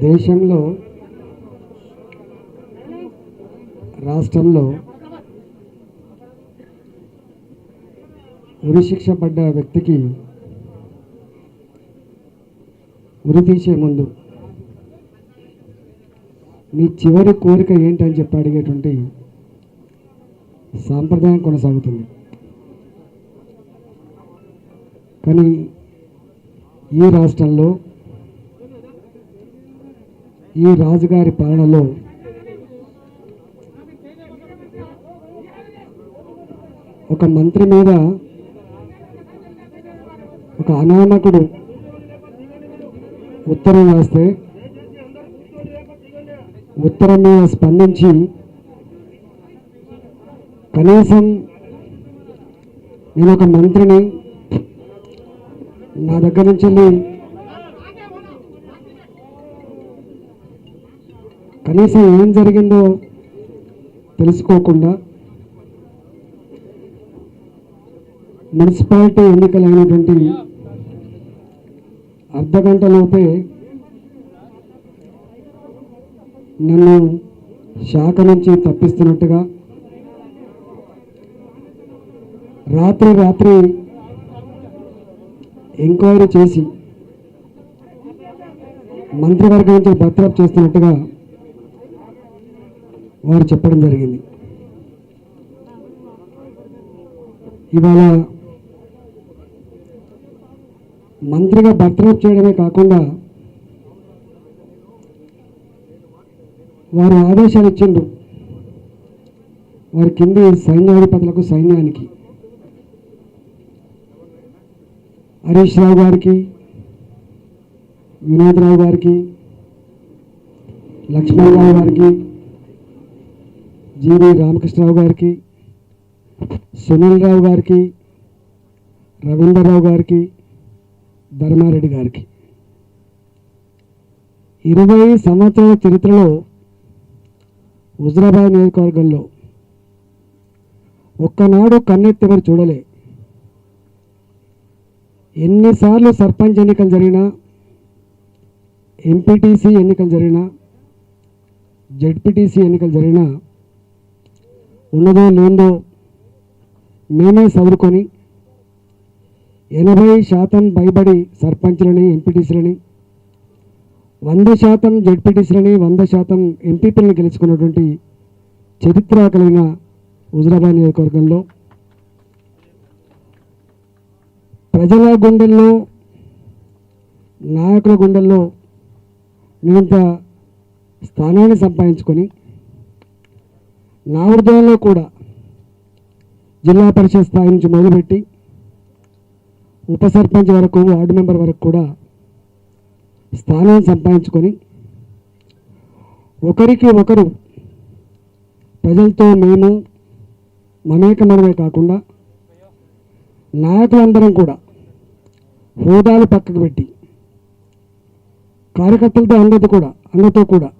దేశంలో రాష్ట్రంలో ఉరిశిక్ష పడ్డ వ్యక్తికి ఉరి తీసే ముందు నీ చివరి కోరిక ఏంటని చెప్పి అడిగేటువంటి సాంప్రదాయం కొనసాగుతుంది. కానీ ఈ రాష్ట్రంలో ఈ రాజుగారి పాలనలో ఒక మంత్రి మీద ఒక అనామకుడు ఉత్తరం రాస్తే ఉత్తరం మీద స్పందించి కనీసం నేను ఒక మంత్రిని, నా దగ్గర నుంచి కనీసం ఏం జరిగిందో తెలుసుకోకుండా మున్సిపాలిటీ ఎన్నికలైనటువంటి అర్ధగంటలోపే నన్ను శాఖ నుంచి తప్పిస్తున్నట్టుగా రాత్రి ఎంక్వైరీ చేసి మంత్రివర్గం నుంచి బర్తరఫ్ చేస్తున్నట్టుగా వారు చెప్పడం జరిగింది. ఇవాళ మంత్రిగా బర్తరఫ్ చేయడమే కాకుండా వారు ఆదేశాలు ఇచ్చిండ్రు వారి కింది సైన్యాధిపతులకు, సైన్యానికి, హరీష్ రావు గారికి, వినోద్ రావు గారికి, లక్ష్మణ్ రావు గారికి, జీవి రామకృష్ణరావు గారికి, సునీల్ రావు గారికి, రవీంద్రరావు గారికి, ధర్మారెడ్డి గారికి 20 సంవత్సరాల చరిత్రలో హుజురాబాద్ నియోజకవర్గంలో ఒక్కనాడు కన్నెత్తి ఎవరు చూడలే. ఎన్నిసార్లు సర్పంచ్ ఎన్నికలు జరిగినా, ఎంపీటీసీ ఎన్నికలు జరిగినా, జెడ్పీటీసీ ఎన్నికలు జరిగినా ఉన్నదో లేదో మేమే చదువుకొని 80% పైబడి సర్పంచ్లని, ఎంపీటీసీలని, 100% జెడ్పీటీసీలని, 100% ఎంపీపీలను గెలుచుకున్నటువంటి చరిత్ర కలిగిన హుజురాబాద్ నియోజకవర్గంలో ప్రజల గుండెల్లో, నాయకుల గుండెల్లో నేనింత స్థానాన్ని సంపాదించుకొని నా హృదయంలో కూడా జిల్లా పరిషత్ స్థాయి నుంచి మొదలుపెట్టి ఉప సర్పంచ్ వరకు, వార్డు మెంబర్ వరకు కూడా స్థానాన్ని సంపాదించుకొని ఒకరికి ఒకరు ప్రజలతో మేము మమేకమడమే కాకుండా నాయకులందరం కూడా హోదాలు పక్కకు పెట్టి కార్యకర్తలతో అందరితో కూడా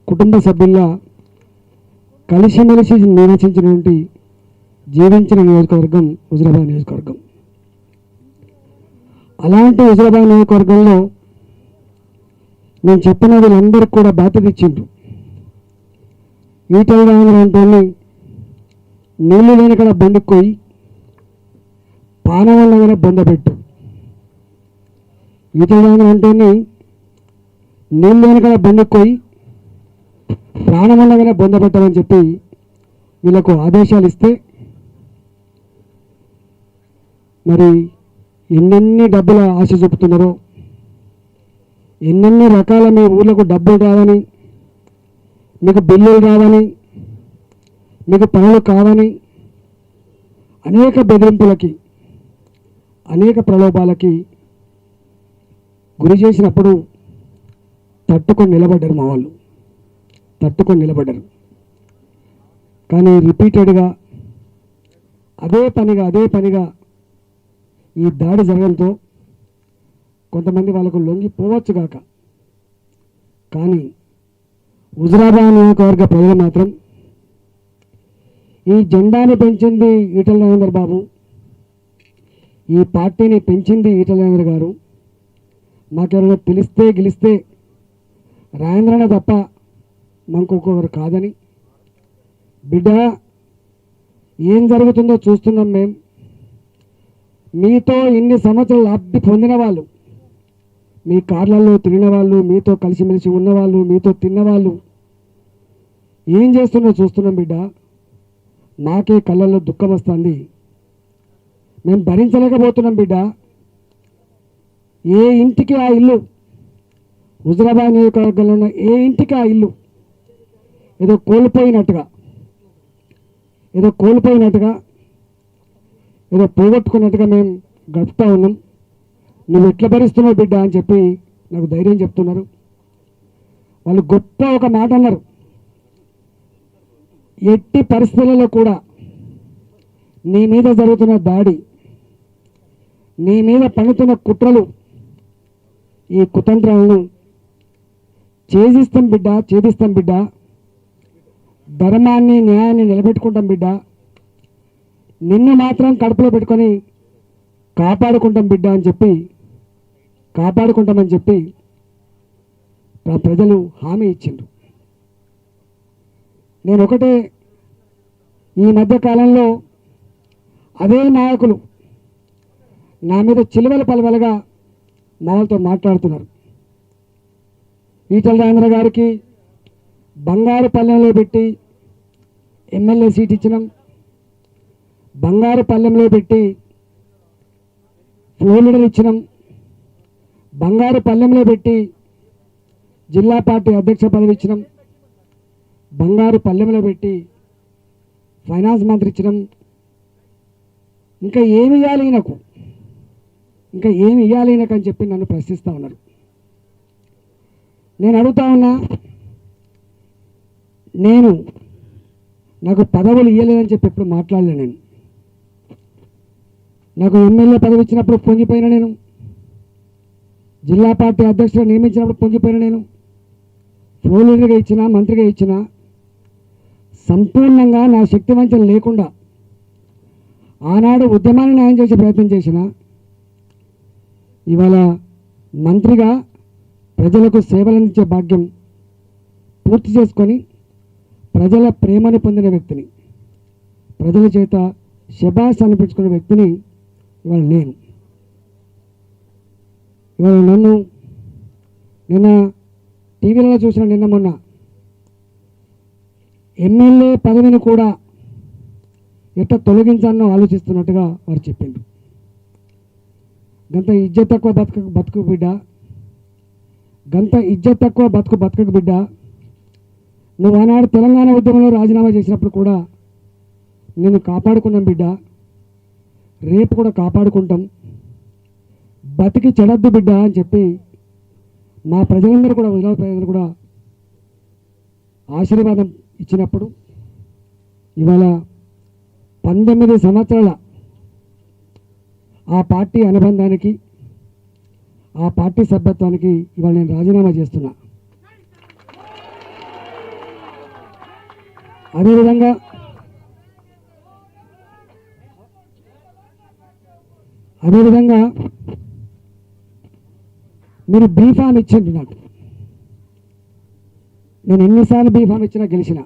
కుటుంబ సభ్యుల్లా కలిసిమెలిసి నివసించినటువంటి జీవించిన నియోజకవర్గం హుజురాబాద్ నియోజకవర్గం. అలాంటి హుజురాబాద్ నియోజకవర్గంలో నేను చెప్పిన వీళ్ళందరికీ కూడా బాధ్యత ఇచ్చిండ్రు. ఈటల రాజేంద్ర నీళ్లు లేని కడ బొండుకోయి పానవల్లగానే బొందబెట్టు. ఈటల రాజేంద్ర నీళ్ళు లేని కడ బొండుకోయి ప్రాణవల్లగానే బొందబెట్టాలని చెప్పి వీళ్ళకు ఆదేశాలు ఇస్తే మరి ఎన్నెన్ని డబ్బుల ఆశ చూపుతున్నారో, ఎన్నెన్ని రకాల మీ ఊళ్ళకు డబ్బులు రావని, మీకు బిల్లులు రావని, మీకు పనులు కావని అనేక బెదిరింపులకి, అనేక ప్రలోభాలకి గురి చేసినప్పుడు తట్టుకొని నిలబడ్డారు. మా వాళ్ళు తట్టుకొని నిలబడ్డారు. కానీ రిపీటెడ్గా అదే పనిగా ఈ దాడి జరగడంతో కొంతమంది వాళ్ళకు లొంగిపోవచ్చు కాక, కానీ హుజురాబాద్ నియోజకవర్గ ప్రజలు మాత్రం ఈ జెండాని పెంచింది ఈటల రాజేందర్ బాబు, ఈ పార్టీని పెంచింది ఈటల రాజేందర్ గారు. మాకెవరైనా తెలిస్తే గెలిస్తే రాజేంద్రనే తప్ప మనకొకరు కాదని. బిడ్డ, ఏం జరుగుతుందో చూస్తున్నాం మేము. మీతో ఇన్ని సంవత్సరాలు లబ్ధి పొందిన వాళ్ళు, మీ కార్లలో తిరిగిన వాళ్ళు, మీతో కలిసిమెలిసి ఉన్నవాళ్ళు, మీతో తిన్నవాళ్ళు ఏం చేస్తున్నో చూస్తున్నాం బిడ్డ. మాకే కళ్ళల్లో దుఃఖం వస్తుంది. మేము భరించలేకపోతున్నాం బిడ్డ. ఏ ఇంటికి ఆ ఇల్లు, హుజరాబాద్ నియోజకవర్గంలో ఉన్న ఏ ఇంటికి ఆ ఇల్లు ఏదో కోల్పోయినట్టుగా, ఏదో పోగొట్టుకున్నట్టుగా మేము గడుపుతూ ఉన్నాం. నువ్వు ఎట్లా భరిస్తున్నావు బిడ్డ అని చెప్పి నాకు ధైర్యం చెప్తున్నారు. వాళ్ళు గొప్ప ఒక మాట అన్నారు, ఎట్టి పరిస్థితులలో కూడా నీ మీద జరుగుతున్న దాడి, నీ మీద పన్నుతున్న కుట్రలు, ఈ కుతంత్రాలను ఛేదిస్తాం బిడ్డ, ధర్మాన్ని న్యాయాన్ని నిలబెట్టుకుంటాం బిడ్డ, నిన్ను మాత్రం కడుపులో పెట్టుకొని కాపాడుకుంటామని చెప్పి ప్రజలు హామీ ఇచ్చిండ్రు. నేను ఒకటే, ఈ మధ్య కాలంలో అదే నాయకులు నా మీద చిలువల పలువలుగా మామూలుతో మాట్లాడుతున్నారు. ఈటల రాజేంద్ర గారికి బంగారుపల్లెంలో పెట్టి ఎమ్మెల్యే సీట్ ఇచ్చినాం, బంగారుపల్లెంలో పెట్టి ఫ్లోర్ లీడర్ ఇచ్చినాం, బంగారుపల్లెంలో పెట్టి జిల్లా పార్టీ అధ్యక్ష పదవి ఇచ్చినాం, బంగారుపల్లెంలో పెట్టి ఫైనాన్స్ మంత్రి ఇచ్చినాం. ఇంకా ఏమి ఇవ్వాలి ఈయనకు అని చెప్పి నన్ను ప్రశ్నిస్తూ ఉన్నారు. నేను అడుగుతా ఉన్నా, నాకు పదవులు ఇవ్వలేదని చెప్పి ఎప్పుడు మాట్లాడలే. నేను నాకు ఎమ్మెల్యే పదవి ఇచ్చినప్పుడు పొంగిపోయినా, నేను జిల్లా పార్టీ అధ్యక్షుడు నియమించినప్పుడు పొంగిపోయినా, నేను ఫ్లోర్ లీడర్గా ఇచ్చినా, మంత్రిగా ఇచ్చినా, సంపూర్ణంగా నా శక్తి వంచన లేకుండా ఆనాడు ఉద్యమాన్ని న్యాయం చేసే ప్రయత్నం చేసిన, ఇవాళ మంత్రిగా ప్రజలకు సేవలు అందించే భాగ్యం పూర్తి చేసుకొని ప్రజల ప్రేమను పొందిన వ్యక్తిని, ప్రజల చేత శబాష్ అనిపించుకునే వ్యక్తిని ఇవాళ నేను. ఇవాళ నన్ను నిన్న టీవీలలో చూసిన, నిన్న మొన్న ఎమ్మెల్యే పదవిని కూడా ఎట్లా తొలగించాలని ఆలోచిస్తున్నట్టుగా వారు చెప్పిండ్రు. గంత ఇజ్జత్ తక్కువ బతుకు బిడ్డ, బతుకకు బిడ్డ. నువ్వు ఆనాడు తెలంగాణ ఉద్యమంలో రాజీనామా చేసినప్పుడు కూడా నేను కాపాడుకున్నాం బిడ్డ, రేపు కూడా కాపాడుకుంటాం. బతికి చెడద్దు బిడ్డ అని చెప్పి మా ప్రజలందరూ కూడా, హుజరాబాద్ ప్రజలందరూ కూడా ఆశీర్వాదం ఇచ్చినప్పుడు ఇవాళ 19 సంవత్సరాల ఆ పార్టీ అనుబంధానికి, ఆ పార్టీ సభ్యత్వానికి ఇవాళ నేను రాజీనామా చేస్తున్నా. అదేవిధంగా మీరు బీఫామ్ ఇచ్చిండ్రు నాకు. నేను ఎన్నిసార్లు బీఫామ్ ఇచ్చినా గెలిచిన,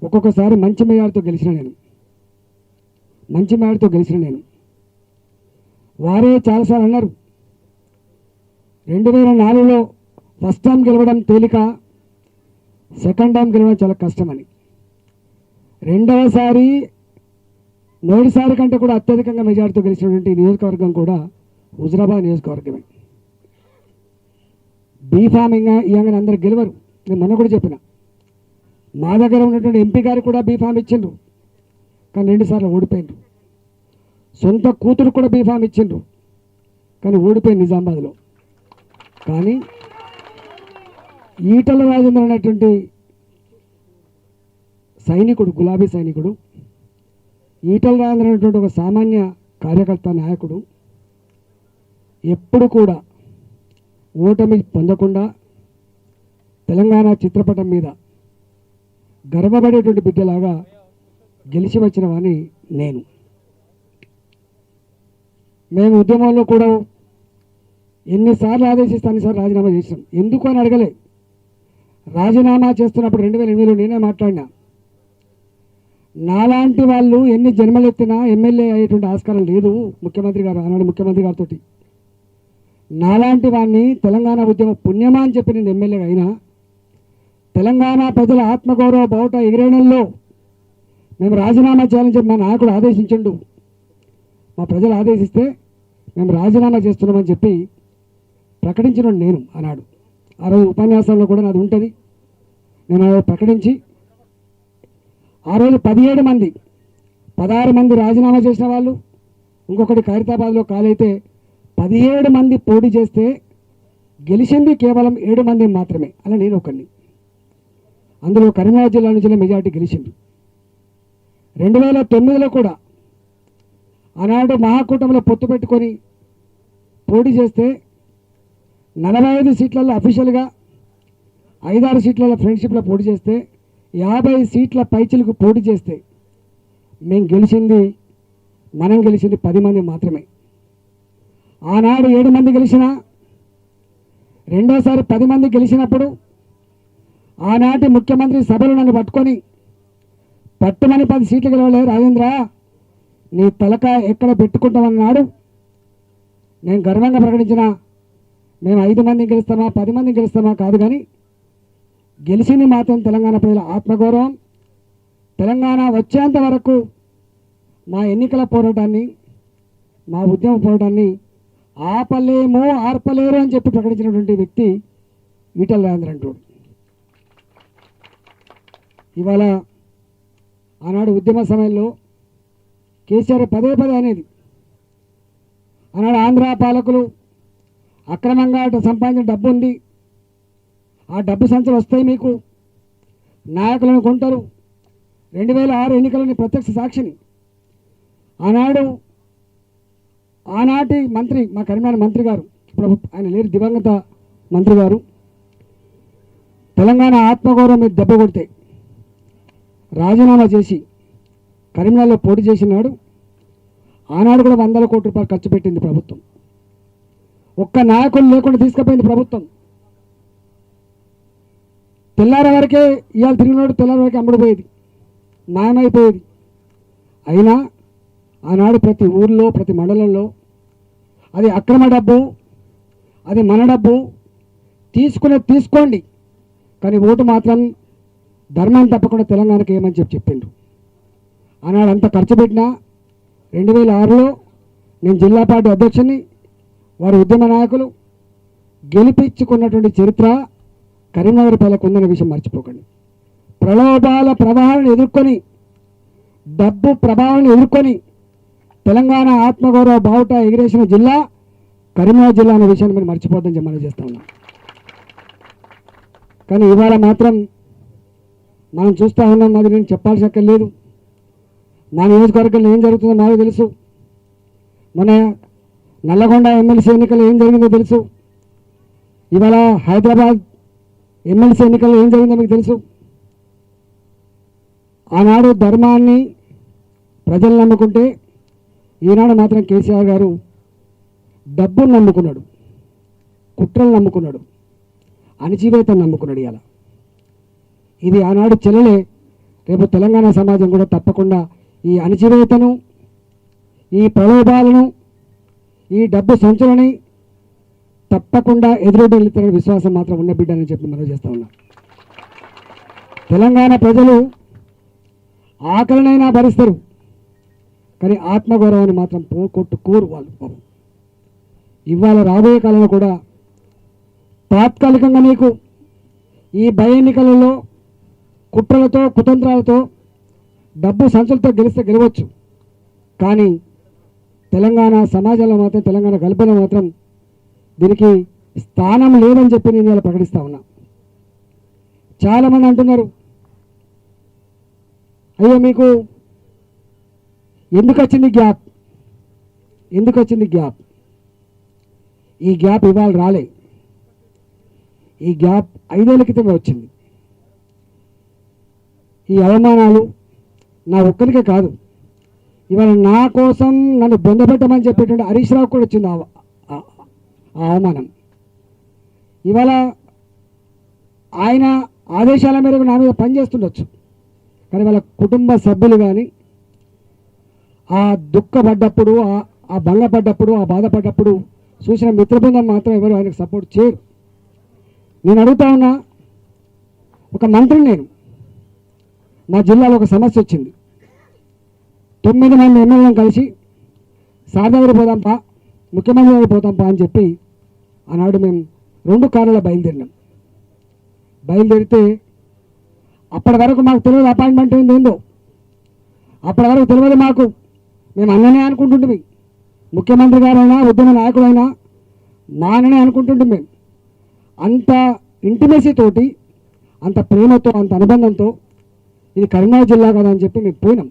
ఒక్కొక్కసారి మంచి మేయాడితో గెలిచిన నేను. వారే చాలాసార్లు అన్నారు, 2004లో ఫస్ట్ టైం గెలవడం తేలిక, సెకండ్ టైం గెలవడం చాలా కష్టమని. మొదటిసారి కంటే కూడా అత్యధికంగా మెజార్టీతో గెలిచినటువంటి నియోజకవర్గం కూడా హుజరాబాద్ నియోజకవర్గమే. బీఫామింగ్ ఇవ్వగానే అందరు గెలవరు. నేను మొన్న కూడా చెప్పిన, మా దగ్గర ఉన్నటువంటి ఎంపీ గారు కూడా బీఫామ్ ఇచ్చిండ్రు, కానీ 2 సార్లు ఓడిపోయిండ్రు. సొంత కూతురు కూడా బీఫామ్ ఇచ్చిండ్రు, కానీ ఓడిపోయింది నిజామాబాద్లో. కానీ ఈటల రాజేంద్ర అనేటువంటి సైనికుడు, గులాబీ సైనికుడు, ఈటల రాజేంద్ర అనేటువంటి ఒక సామాన్య కార్యకర్త, నాయకుడు ఎప్పుడు కూడా ఓటమి పొందకుండా తెలంగాణ చిత్రపటం మీద గర్వపడేటువంటి బిడ్డలాగా గెలిచి వచ్చిన వాడిని నేను. మేము ఉద్యమంలో కూడా ఎన్నిసార్లు ఆదేశిస్తే అన్నిసార్లు రాజీనామా చేసినాం. ఎందుకు అని అడగలే. రాజీనామా చేస్తున్నప్పుడు 2008లో నేనే మాట్లాడినా, నాలాంటి వాళ్ళు ఎన్ని జన్మలెత్తినా ఎమ్మెల్యే అయ్యేటువంటి ఆస్కారం లేదు. ముఖ్యమంత్రి గారు ఆనాడు ముఖ్యమంత్రి గారితో నాలాంటి వాడిని తెలంగాణ ఉద్యమ పుణ్యమా అని చెప్పి నేను ఎమ్మెల్యే అయినా, తెలంగాణ ప్రజల ఆత్మగౌరవ బావుట ఎగిరేయడంలో మేము రాజీనామా చేయాలని చెప్పి మా నాయకుడు ఆదేశించండు. మా ప్రజలు ఆదేశిస్తే మేము రాజీనామా చేస్తున్నామని చెప్పి ప్రకటించిన నేను ఆనాడు. ఆ రోజు ఉపన్యాసంలో కూడా నాది ఉంటుంది. నేను ప్రకటించి ఆ రోజు 17 మంది 16 మంది రాజీనామా చేసిన వాళ్ళు, ఇంకొకటి ఖైరతాబాద్లో కాలైతే 17 మంది పోటీ చేస్తే గెలిచింది కేవలం 7 మంది మాత్రమే. అలా నేను ఒకరిని. అందులో కరీంనగర్ జిల్లా నుంచి మెజార్టీ గెలిచింది. 2009లో కూడా ఆనాడు మహాకూటమిలో పొత్తు పెట్టుకొని పోటీ చేస్తే 45 సీట్లలో అఫీషియల్గా 5-6 సీట్లలో ఫ్రెండ్షిప్లో పోటీ చేస్తే 50 సీట్ల పైచిలకు పోటీ చేస్తే మనం గెలిచింది 10 మంది మాత్రమే. ఆనాడు 7 మంది గెలిచినా రెండోసారి 10 మంది గెలిచినప్పుడు ఆనాటి ముఖ్యమంత్రి సభలు నన్ను పట్టుమని 10 సీట్లు గెలవలే రాజేంద్ర, నీ తలక ఎక్కడ పెట్టుకుంటామన్నాడు. నేను గర్వంగా ప్రకటించిన, మేము 5 మంది గెలుస్తామా 10 మంది గెలుస్తామా కాదు, కానీ గెలిచింది మాత్రం తెలంగాణ ప్రజల ఆత్మగౌరవం. తెలంగాణ వచ్చేంత వరకు మా ఎన్నికల పోరాటాన్ని, మా ఉద్యమ పోరాటాన్ని ఆర్పలేరు అని చెప్పి ప్రకటించినటువంటి వ్యక్తి ఈటెల రాజేందర్ అంటాడు. ఇవాళ ఆనాడు ఉద్యమ సమయంలో కేసీఆర్ పదే అనేది, ఆనాడు ఆంధ్ర పాలకులు అక్రమంగా సంపాదించిన డబ్బు ఉంది, ఆ డబ్బు సంచులు వస్తాయి, మీకు నాయకులను కొంటారు. 2006 ఎన్నికలని ప్రత్యక్ష సాక్షిని. ఆనాటి మంత్రి, మా కరీంనగర్ మంత్రి గారు, ఇప్పుడు ఆయన లేరు, దివంగత మంత్రి గారు, తెలంగాణ ఆత్మగౌరవం మీద దెబ్బ కొడితే రాజీనామా చేసి కరీంనగర్లో పోటీ చేసినాడు. ఆనాడు కూడా 100 కోట్ల రూపాయలు ఖర్చు పెట్టింది ప్రభుత్వం. ఒక్క నాయకులు లేకుండా తీసుకుపోయింది ప్రభుత్వం. తెల్లారి వరకే ఇవాళ తిరిగినోడు తెల్లారి వరకే అమ్ముడుపోయేది, మాయమైపోయేది. అయినా ఆనాడు ప్రతి ఊర్లో ప్రతి మండలంలో అది అక్రమ డబ్బు, అది మన డబ్బు, తీసుకోండి, కానీ ఓటు మాత్రం ధర్మాన్ని తప్పకుండా తెలంగాణకి ఏమని చెప్పిండు. ఆనాడు అంత ఖర్చు పెట్టినా 2006లో నేను జిల్లా పార్టీ అధ్యక్షుని, వారి ఉద్యమ నాయకులు గెలిపించుకున్నటువంటి చరిత్ర కరీంనగర్ ప్రజలకు ఉందనే విషయం మర్చిపోకండి. ప్రలోభాల ప్రవాహాలను ఎదుర్కొని, డబ్బు ప్రభావాలను ఎదుర్కొని తెలంగాణ ఆత్మగౌరవ బావుట ఎగిరేసిన జిల్లా కరీంనగర్ జిల్లా అనే విషయాన్ని మీరు మర్చిపోద్దని చెప్పి మనం చేస్తా ఉన్నాం. కానీ ఇవాళ మాత్రం మనం చూస్తూ ఉన్నాం. అది నేను చెప్పాల్సి అక్కర్లేదు. మా నియోజకవర్గంలో ఏం జరుగుతుందో నాకు తెలుసు. మన నల్లగొండ ఎమ్మెల్సీ ఎన్నికలు ఏం జరిగిందో తెలుసు. ఇవాళ హైదరాబాద్ ఎమ్మెల్సీ ఎన్నికల్లో ఏం జరిగిందో మీకు తెలుసు. ఆనాడు ధర్మాన్ని ప్రజలు నమ్ముకుంటే, ఈనాడు మాత్రం కేసీఆర్ గారు డబ్బును నమ్ముకున్నాడు, కుట్రలు నమ్ముకున్నాడు, అణచివేతను నమ్ముకున్నాడు. ఇలా ఇది ఆనాడు చెల్లెలే. రేపు తెలంగాణ సమాజం కూడా తప్పకుండా ఈ అణచివేతను, ఈ ప్రలోభాలను, ఈ డబ్బు సంచులని తప్పకుండా ఎదురొడ్డి విశ్వాసం మాత్రం ఉన్న బిడ్డ అని చెప్పి మనం చేస్తూ ఉన్నాం. తెలంగాణ ప్రజలు ఆకలినైనా భరిస్తారు, కానీ ఆత్మగౌరవాన్ని మాత్రం కోరు వాళ్ళు. ఇవాళ రాబోయే కాలంలో కూడా తాత్కాలికంగా మీకు ఈ భయ ఎన్నికలలో కుట్రలతో కుతంత్రాలతో డబ్బు సంచులతో గెలవచ్చు, కానీ తెలంగాణ సమాజంలో మాత్రం, తెలంగాణ గల్పలో మాత్రం దీనికి స్థానం లేదని చెప్పి నేను ఇలా ప్రకటిస్తూ ఉన్నా. చాలామంది అంటున్నారు, అయ్యో మీకు ఎందుకు వచ్చింది గ్యాప్, ఈ గ్యాప్ ఇవాళ రాలే. ఈ గ్యాప్ 5 ఏళ్ల క్రితమే వచ్చింది. ఈ అవమానాలు నా ఒక్కరికే కాదు, ఇవాళ నా కోసం నన్ను బొందపెట్టమని చెప్పేటువంటి హరీష్ రావు కూడా వచ్చింది ఆ అవమానం. ఇవాళ ఆయన ఆదేశాల మేరకు నా మీద పనిచేస్తుండొచ్చు, కానీ వాళ్ళ కుటుంబ సభ్యులు కానీ ఆ దుఃఖపడ్డప్పుడు, ఆ భంగపడ్డప్పుడు, ఆ బాధపడ్డప్పుడు చూసిన మిత్రబృందం మాత్రం ఎవరు ఆయనకు సపోర్ట్ చేయరు. నేను అడుగుతా ఉన్నా, ఒక మంత్రిని నేను, మా జిల్లాలో ఒక సమస్య వచ్చింది. 9 మంది ఎమ్మెల్యేలను కలిసి సార్ దగ్గర పోదాంపా, ముఖ్యమంత్రి దగ్గర పోతాంపా అని చెప్పి ఆనాడు మేము 2 కార్లలో బయలుదేరితే అప్పటి వరకు మాకు తెలియదు అపాయింట్మెంట్ ఏందో, అప్పటి వరకు తెలియదు మాకు. మేము అన్ననే అనుకుంటుంటే, ముఖ్యమంత్రి గారైనా ఉద్యమ నాయకుడైనా మా అన్ననే అనుకుంటుంటే, మేము అంత ఇంటిమెసీతోటి, అంత ప్రేమతో, అంత అనుబంధంతో ఇది కరీంనగర్ జిల్లా కదా అని చెప్పి మేము పోయినాం.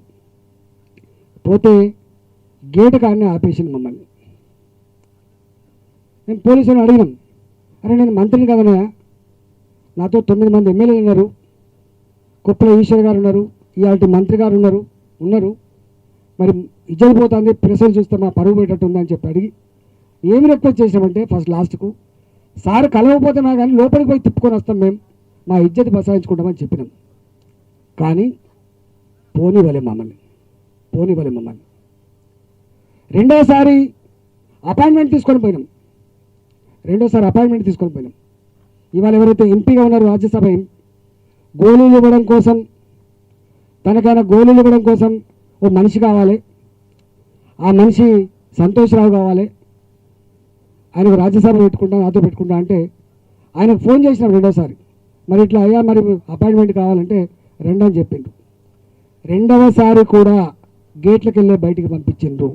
పోతే గేటు కాడనే ఆపేసింది మమ్మల్ని. మేము పోలీసులను అడిగినాం, అరే నేను మంత్రిని కదనా, నాతో 9 మంది ఎమ్మెల్యేలు ఉన్నారు, కుప్పల ఈశ్వర్ గారు ఉన్నారు, ఇలాంటి మంత్రి గారు ఉన్నారు, మరి ఇజ్జలు పోతుంది, ప్రెషర్ చూస్తే మా పరువు పెట్టట్టు ఉందని చెప్పి అడిగి ఏమి రిక్వెస్ట్ చేసామంటే, ఫస్ట్ లాస్ట్కు సార్ కలవకపోతే మా కానీ లోపలికి పోయి తిప్పుకొని వస్తాం, మేము మా ఇజ్జత్ బసాయించుకుంటామని చెప్పినాం. కానీ పోనివ్వలే మమ్మల్ని. రెండోసారి అపాయింట్మెంట్ తీసుకొని పోయినాం. ఇవాళ ఎవరైతే ఎంపీగా ఉన్నారో రాజ్యసభ, గోళీలు ఇవ్వడం కోసం, తనకైనా గోళీలు ఇవ్వడం కోసం ఓ మనిషి కావాలి, ఆ మనిషి సంతోష్రావు కావాలి, ఆయనకు రాజ్యసభ నాతో పెట్టుకుంటా అంటే ఆయనకు ఫోన్ చేసినాం రెండోసారి, మరి ఇట్లా అయ్యా మరి అపాయింట్మెంట్ కావాలంటే రెండని చెప్పిండు. రెండవసారి కూడా గేట్లకు వెళ్ళి బయటికి పంపించిండ్రు.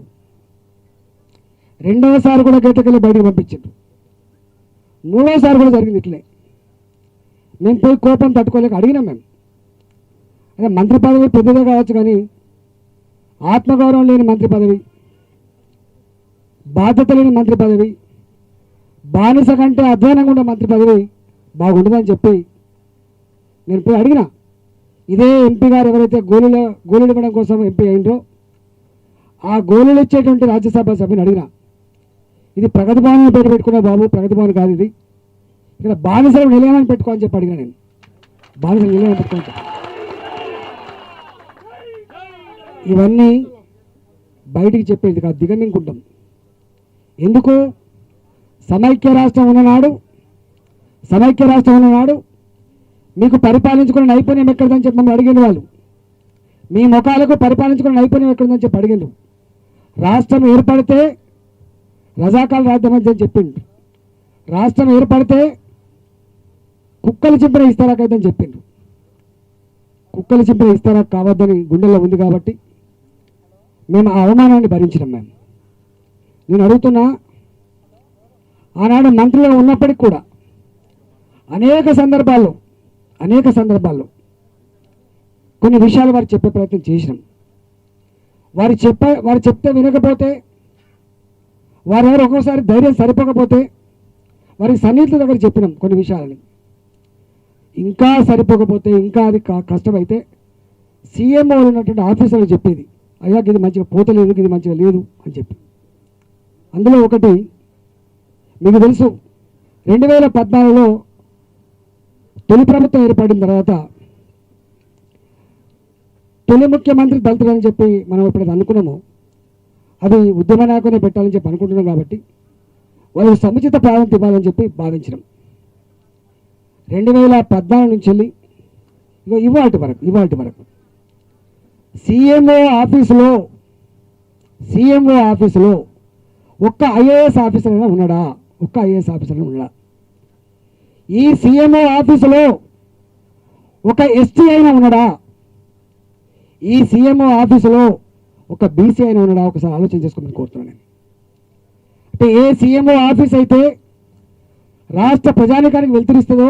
మూడోసారి కూడా జరిగింది ఇట్లే. మేము పోయి కోపం తట్టుకోలేక అడిగినాం. మేము అదే మంత్రి పదవి పెద్దదే కావచ్చు, కానీ ఆత్మగౌరవం లేని మంత్రి పదవి, బాధ్యత లేని మంత్రి పదవి, బానిస కంటే అధ్వానంగా ఉండే మంత్రి పదవి బాగుండదని చెప్పి నేను పోయి అడిగినా. ఇదే ఎంపీ గారు ఎవరైతే గోళీలు ఇవ్వడం కోసం ఎంపీ అయిందో, ఆ గోళీలు ఇచ్చేటువంటి రాజ్యసభ సభ్యుని అడిగినా, ఇది ప్రగతి భవన్ పేరు పెట్టుకున్నా బాబు, ప్రగతి భవన్ కాదు ఇది, ఇక్కడ బానిసలు నిలయమని పెట్టుకోని చెప్పి అడిగినా. నేను బానిసలు నిలయమని పెట్టుకుంటా. ఇవన్నీ బయటికి చెప్పేది కాదు, దిగమింగుకుంటాం. ఎందుకు? సమైక్య రాష్ట్రం ఉన్ననాడు మీకు పరిపాలించుకునే నైపుణ్యం ఎక్కడిదని చెప్పి మమ్మల్ని అడిగిన వాళ్ళు, మీ ముఖాలకు పరిపాలించుకునే నైపుణ్యం ఎక్కడిదని చెప్పి అడిగిండు. రాష్ట్రం ఏర్పడితే రజాకాల రాజ్యం అని చెప్పిండు. రాష్ట్రం ఏర్పడితే కుక్కలు చింపిన ఇస్తారాకైతే చెప్పిండు. కుక్కలు చింపిన ఇస్తారా కావద్దని గుండెల్లో ఉంది కాబట్టి మేము ఆ అవమానాన్ని భరించినాం. నేను అడుగుతున్నా, ఆనాడు మంత్రిగా ఉన్నప్పటికి కూడా అనేక సందర్భాల్లో కొన్ని విషయాలు వారు చెప్పే ప్రయత్నం చేసినాం. వారు చెప్తే వినకపోతే, వారెవరు ఒక్కోసారి ధైర్యం సరిపోకపోతే వారికి సన్నిహితుల దగ్గర చెప్పినాం కొన్ని విషయాలని. ఇంకా సరిపోకపోతే, ఇంకా అది కష్టమైతే సీఎంఓ ఉన్నటువంటి ఆఫీసర్లు చెప్పేది, అయ్యా ఇది మంచిగా పోతలేదు, ఇది మంచిగా లేదు అని చెప్పి. అందులో ఒకటి మీకు తెలుసు, 2014లో తొలి ప్రభుత్వం ఏర్పడిన తర్వాత తొలి ముఖ్యమంత్రి దళితులని చెప్పి మనం ఎప్పుడైతే అనుకున్నామో, అది ఉద్యమ నాయకునే పెట్టాలని చెప్పి అనుకుంటున్నాం. కాబట్టి వాళ్ళు సముచిత ప్రాధాన్యత ఇవ్వాలని చెప్పి భావించినాం. 2014 నుంచి వెళ్ళి ఇవాటి వరకు సీఎంఓ ఆఫీసులో ఒక్క ఐఏఎస్ ఆఫీసర్ అయినా ఉన్నాడా? ఈ సీఎంఓ ఆఫీసులో ఒక ఎస్టీ అయినా ఉన్నాడా? ఈ సీఎంఓ ఆఫీసులో ఒక బీసీ అయినా ఉన్నాడా? ఒకసారి ఆలోచన చేసుకోమని కోరుతున్నాను. అంటే ఏ సీఎంఓ ఆఫీస్ అయితే రాష్ట్ర ప్రజానికానికి వెలుతురిస్తుందో,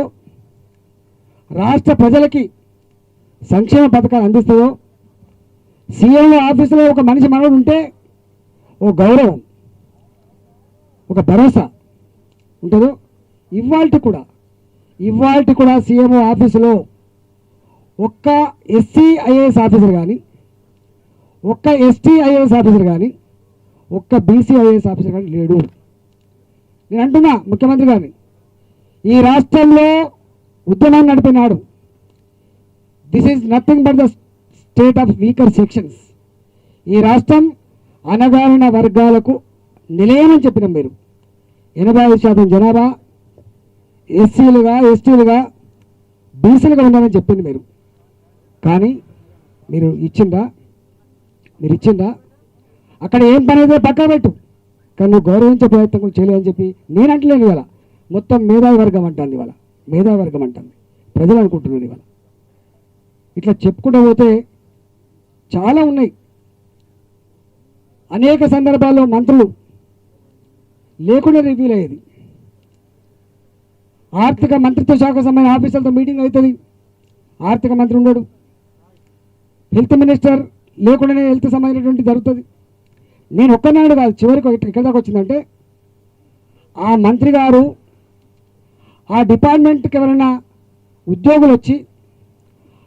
రాష్ట్ర ప్రజలకి సంక్షేమ పథకాలు అందిస్తుందో, సీఎంఓ ఆఫీసులో ఒక మనిషి మనోడు ఉంటే ఓ గౌరవం, ఒక భరోసా ఉంటుందో, ఇవాల్టి కూడా సీఎంఓ ఆఫీసులో ఒక్క ఎస్సీ ఐఏఎస్ ఆఫీసర్ కానీ, ఒక్క ఎస్టీ ఐఏఎస్ ఆఫీసర్ కానీ, ఒక్క బీసీ ఐఏఎస్ ఆఫీసర్ కానీ లేడు. నేను అంటున్నా ముఖ్యమంత్రి గారిని, ఈ రాష్ట్రంలో ఉద్యమాన్ని నడిపినాడు. This is nothing but the state of weaker sections. ఈ రాష్ట్రం అణగారిన వర్గాలకు నిలయమని చెప్పిన మీరు 85% జనాభా ఎస్సీలుగా ఎస్టీలుగా బీసీలుగా ఉండాలని చెప్పింది మీరు. కానీ మీరు ఇచ్చిందా? మీరు ఇచ్చిందా? అక్కడ ఏం పని అయితే పక్కా పెట్టు, కానీ నువ్వు గౌరవించే ప్రయత్నం కూడా చేయలేదని చెప్పి నేను అంటలేను. ఇవాళ మొత్తం మేధావి వర్గం అంటుంది, ఇవాళ మేధావి వర్గం అంటుంది, ప్రజలు అనుకుంటున్నారు. ఇవాళ ఇట్లా చెప్పుకుంటూ పోతే చాలా ఉన్నాయి. అనేక సందర్భాల్లో మంత్రులు లేకుండా రివ్యూలు అయ్యేది. ఆర్థిక మంత్రిత్వ శాఖకు సంబంధించిన ఆఫీసర్లతో మీటింగ్ అవుతుంది, ఆర్థిక మంత్రి ఉండడు. హెల్త్ మినిస్టర్ లేకుండానే హెల్త్ సంబంధించినటువంటి జరుగుతుంది. నేను ఒక్కనాడు కాదు, చివరికి ఎక్కడి దాకా వచ్చిందంటే ఆ మంత్రి గారు ఆ డిపార్ట్మెంట్కి ఎవరైనా ఉద్యోగులు వచ్చి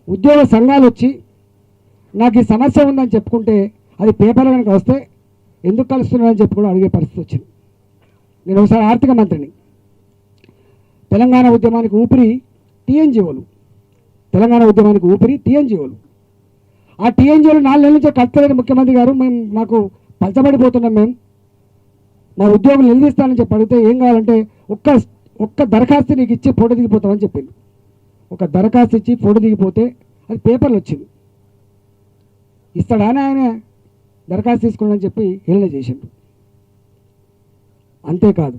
ఉద్యోగ సంఘాలు వచ్చి నాకు ఈ సమస్య ఉందని చెప్పుకుంటే అది పేపర్లో కనుక వస్తే ఎందుకు కలుస్తున్నారని చెప్పి కూడా అడిగే పరిస్థితి వచ్చింది. నేను ఒకసారి ఆర్థిక మంత్రిని, తెలంగాణ ఉద్యమానికి ఊపిరి టీఎన్జిఓలు, తెలంగాణ ఉద్యమానికి ఊపిరి టీఎన్జిఓలు. ఆ టీఎన్జిఓలు 4 నెలల నుంచే కట్టలేదు ముఖ్యమంత్రి గారు, మేము మాకు పలచబడిపోతున్నాం, మేము మా ఉద్యోగులు నిలదీస్తానని చెప్పి అడిగితే ఏం కావాలంటే ఒక్క దరఖాస్తు నీకు ఇచ్చి ఫోటో దిగిపోతామని చెప్పింది. ఒక దరఖాస్తు ఇచ్చి ఫోటో దిగిపోతే అది పేపర్లు వచ్చింది. ఇస్తాడా ఆయన దరఖాస్తు తీసుకోండి అని చెప్పి హేళన చేసిండు. అంతేకాదు,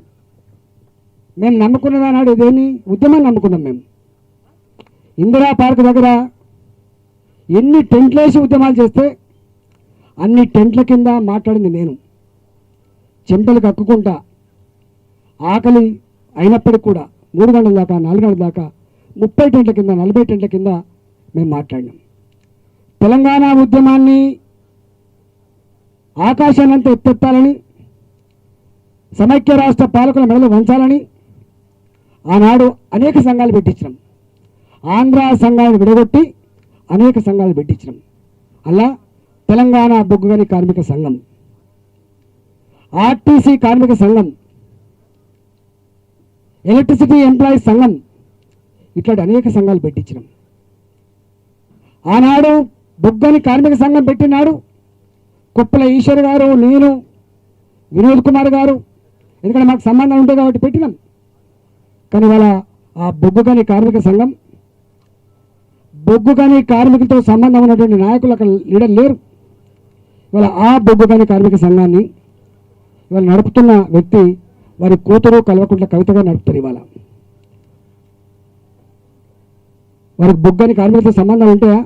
మేము నమ్ముకున్నది అన్నాడు ఇదేమి ఉద్యమాన్ని నమ్ముకున్నాం. మేము ఇందిరా పార్క్ దగ్గర ఎన్ని టెంట్లు వేసి ఉద్యమాలు చేస్తే అన్ని టెంట్ల కింద మాట్లాడింది నేను. చెంటలు కక్కుకుంటా ఆకలి అయినప్పటికి కూడా 3 గంటల దాకా 4 గంటల దాకా 30 టెంట్ల కింద 40 టెంట్ల కింద మేము మాట్లాడినాం. తెలంగాణ ఉద్యమాన్ని ఆకాశాన్నంతా ఎత్తెత్తాలని, సమైక్య రాష్ట్ర పాలకుల మెడలు వంచాలని ఆనాడు అనేక సంఘాలు పెట్టించినాం. ఆంధ్ర సంఘాలను విడగొట్టి అనేక సంఘాలు పెట్టించినాం. అలా తెలంగాణ బొగ్గుగని కార్మిక సంఘం, ఆర్టీసీ కార్మిక సంఘం, ఎలక్ట్రిసిటీ ఎంప్లాయీస్ సంఘం, ఇట్లాంటి అనేక సంఘాలు పెట్టించినాం. ఆనాడు బొగ్గని కార్మిక సంఘం పెట్టినాడు కొప్పుల ఈశ్వర్ గారు, నేను, వినోద్ కుమార్ గారు, ఎందుకంటే మాకు సంబంధం ఉంటుంది కాబట్టి పెట్టినాం. కానీ వాళ్ళ ఆ బొగ్గుగని కార్మిక సంఘం, బొగ్గుగని కార్మికులతో సంబంధం ఉన్నటువంటి నాయకులు అక్కడ లీడర్ లేరు. ఇవాళ ఆ బొగ్గుగని కార్మిక సంఘాన్ని ఇవాళ నడుపుతున్న వ్యక్తి వారి కూతురు కల్వకుంట్ల కవితగా నడుపుతారు. ఇవాళ వారికి బొగ్గని కార్మికులతో సంబంధాలు ఉంటాయా?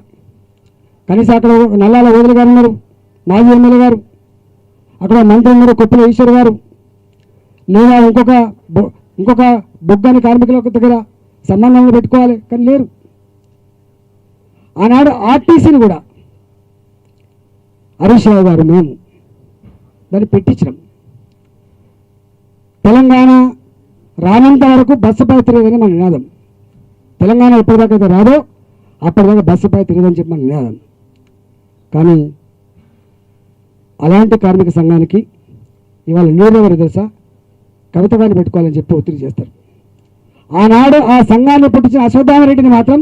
కనీసం అక్కడ నల్లాల ఓదల గారు ఉన్నారు, మాజీ ఎమ్మెల్యే గారు, అక్కడ మంత్రి ఉన్నారు కొప్పుల ఈశ్వర్ గారు, లేదా ఇంకొక బొగ్గని కార్మికుల దగ్గర సంబంధాలు పెట్టుకోవాలి, కానీ లేరు. ఆనాడు ఆర్టీసీని కూడా హరీష్ రావు గారు మేము దాన్ని పెట్టించినాం. తెలంగాణ రానంత వరకు బస్సుపై తిరగదని మన నినాదం. తెలంగాణ ఎప్పటిదాకా అయితే రాదో అప్పటిదాకా బస్సుపై తిరగదని చెప్పి మన నినాదం. కానీ అలాంటి కార్మిక సంఘానికి ఇవాళ లీడర్ తెలుసా, కవిత గారిని పెట్టుకోవాలని చెప్పి ఒత్తిడి చేస్తారు. ఆనాడు ఆ సంఘాన్ని పుట్టించిన అశ్వత్థామరెడ్డిని మాత్రం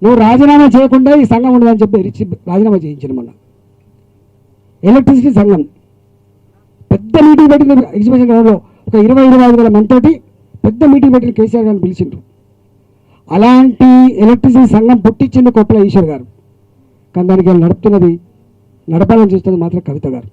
నువ్వు రాజీనామా చేయకుండా ఈ సంఘం ఉండదని చెప్పి రాజీనామా చేయించిన. మొన్న ఎలక్ట్రిసిటీ సంఘం పెద్ద మీటింగ్ పెట్టిన ఎగ్జిబిషన్ గ్రౌండ్లో ఒక 20-25 వేల మందితోటి పెద్ద మీటింగ్ పెట్టిన కేసీఆర్ గారిని పిలిచిండ్రు. అలాంటి ఎలక్ట్రిసిటీ సంఘం పుట్టించింది కొప్పుల ఈశ్వర్ గారు. కానీ దానికి నడుపుతున్నది, నడపాలని చూస్తున్నది మాత్రం కవిత గారు.